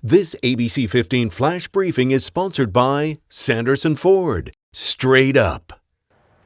This ABC 15 Flash Briefing is sponsored by Sanderson Ford. Straight up.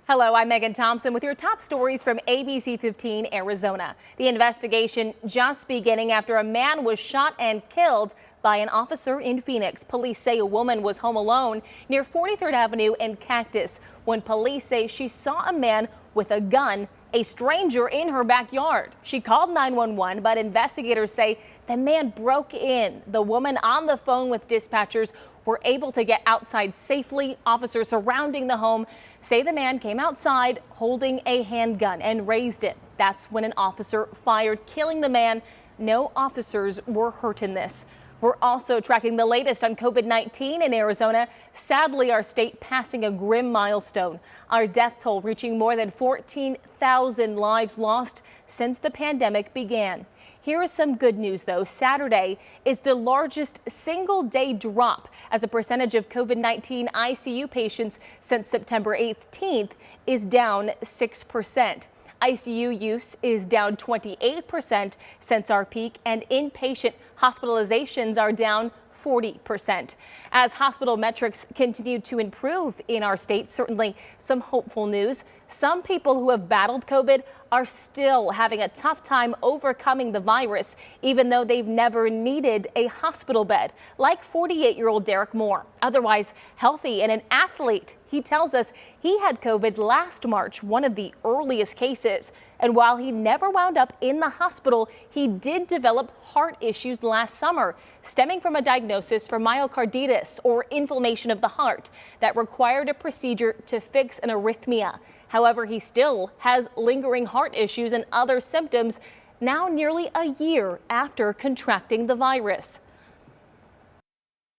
Hello, I'm Megan Thompson with your top stories from ABC15 Arizona. The investigation just beginning after a man was shot and killed by an officer in Phoenix. Police say a woman was home alone near 43rd Avenue and Cactus when police say she saw a man with a gun, a stranger, in her backyard. She called 911, but investigators say the man broke in. The woman on the phone with dispatchers were able to get outside safely. Officers surrounding the home say the man came outside holding a handgun and raised it. That's when an officer fired, killing the man. No officers were hurt in this. We're also tracking the latest on COVID-19 in Arizona. Sadly, our state passing a grim milestone. Our death toll reaching more than 14,000 lives lost since the pandemic began. Here is some good news, though. Saturday is the largest single-day drop as a percentage of COVID-19 ICU patients since September 18th is down 6%. ICU use is down 28% since our peak, and inpatient hospitalizations are down 40%. As hospital metrics continue to improve in our state, certainly some hopeful news. Some people who have battled COVID are still having a tough time overcoming the virus, even though they've never needed a hospital bed, like 48-year-old Derek Moore, otherwise healthy and an athlete. He tells us he had COVID last March, one of the earliest cases. And while he never wound up in the hospital, he did develop heart issues last summer, stemming from a diagnosis for myocarditis, or inflammation of the heart, that required a procedure to fix an arrhythmia. However, he still has lingering heart issues and other symptoms now nearly a year after contracting the virus.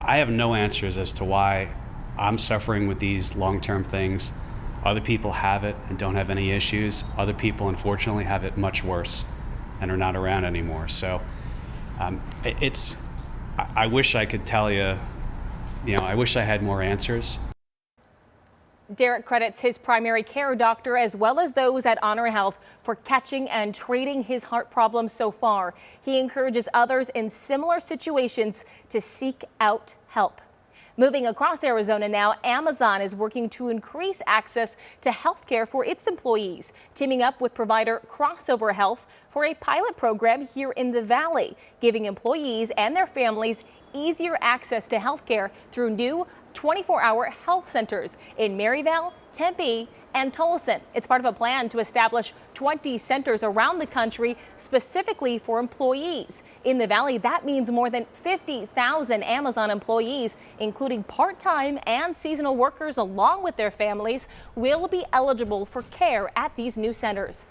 I have no answers as to why I'm suffering with these long-term things. Other people have it and don't have any issues. Other people, unfortunately, have it much worse and are not around anymore. So I wish I could tell you, I wish I had more answers. Derek credits his primary care doctor as well as those at Honor Health for catching and treating his heart problems so far. He encourages others in similar situations to seek out help. Moving across Arizona now, Amazon is working to increase access to health care for its employees, teaming up with provider Crossover Health for a pilot program here in the Valley, giving employees and their families easier access to health care through new 24-hour health centers in Maryvale, Tempe, and Tolleson. It's part of a plan to establish 20 centers around the country specifically for employees. In the Valley, that means more than 50,000 Amazon employees, including part-time and seasonal workers along with their families, will be eligible for care at these new centers.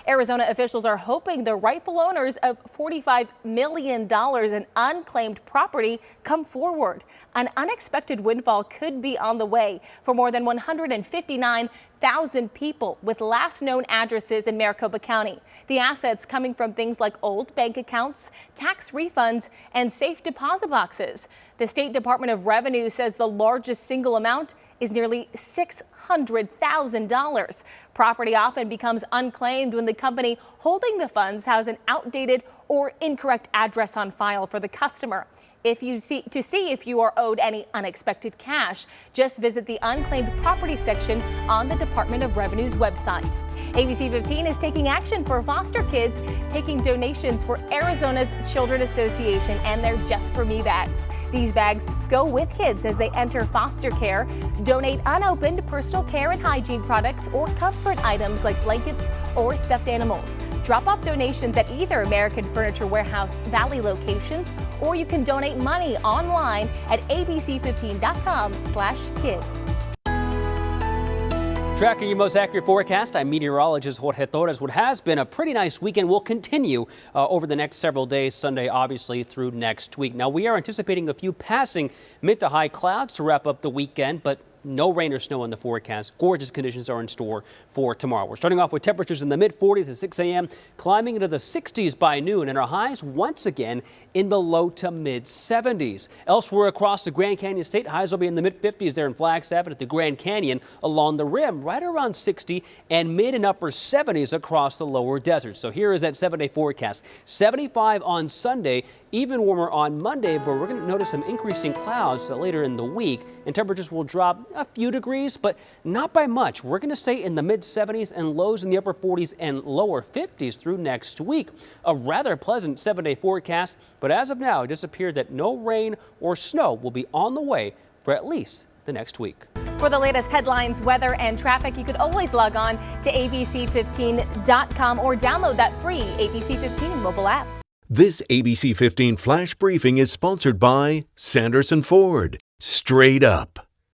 Arizona officials are hoping the rightful owners of $45 million in unclaimed property come forward. An unexpected windfall could be on the way for more than 159,000 people with last known addresses in Maricopa County. The assets coming from things like old bank accounts, tax refunds, and safe deposit boxes. The State Department of Revenue says the largest single amount is nearly $600,000. Property often becomes unclaimed when the company holding the funds has an outdated or incorrect address on file for the customer. To see if you are owed any unexpected cash, just visit the unclaimed property section on the Department of Revenue's website. ABC 15 is taking action for foster kids, taking donations for Arizona's Children Association and their Just For Me bags. These bags go with kids as they enter foster care. Donate unopened personal care and hygiene products or comfort items like blankets or stuffed animals. Drop off donations at either American Furniture Warehouse Valley locations, or you can donate money online at abc15.com/kids. Tracking your most accurate forecast, I'm meteorologist Jorge Torres. What has been a pretty nice weekend will continue over the next several days, Sunday obviously through next week. Now we are anticipating a few passing mid to high clouds to wrap up the weekend, but no rain or snow in the forecast. Gorgeous conditions are in store for tomorrow. We're starting off with temperatures in the mid-40s at 6 a.m., climbing into the 60s by noon, and our highs once again in the low to mid-70s. Elsewhere across the Grand Canyon State, highs will be in the mid-50s there in Flagstaff and at the Grand Canyon along the rim, right around 60, and mid and upper 70s across the lower desert. So here is that 7-day forecast. 75 on Sunday, even warmer on Monday, but we're going to notice some increasing clouds later in the week, and temperatures will drop a few degrees, but not by much. We're going to stay in the mid-70s and lows in the upper 40s and lower 50s through next week. A rather pleasant 7-day forecast, but as of now, it just appeared that no rain or snow will be on the way for at least the next week. For the latest headlines, weather, and traffic, you could always log on to ABC15.com or download that free ABC15 mobile app. This ABC 15 Flash Briefing is sponsored by Sanderson Ford. Straight up.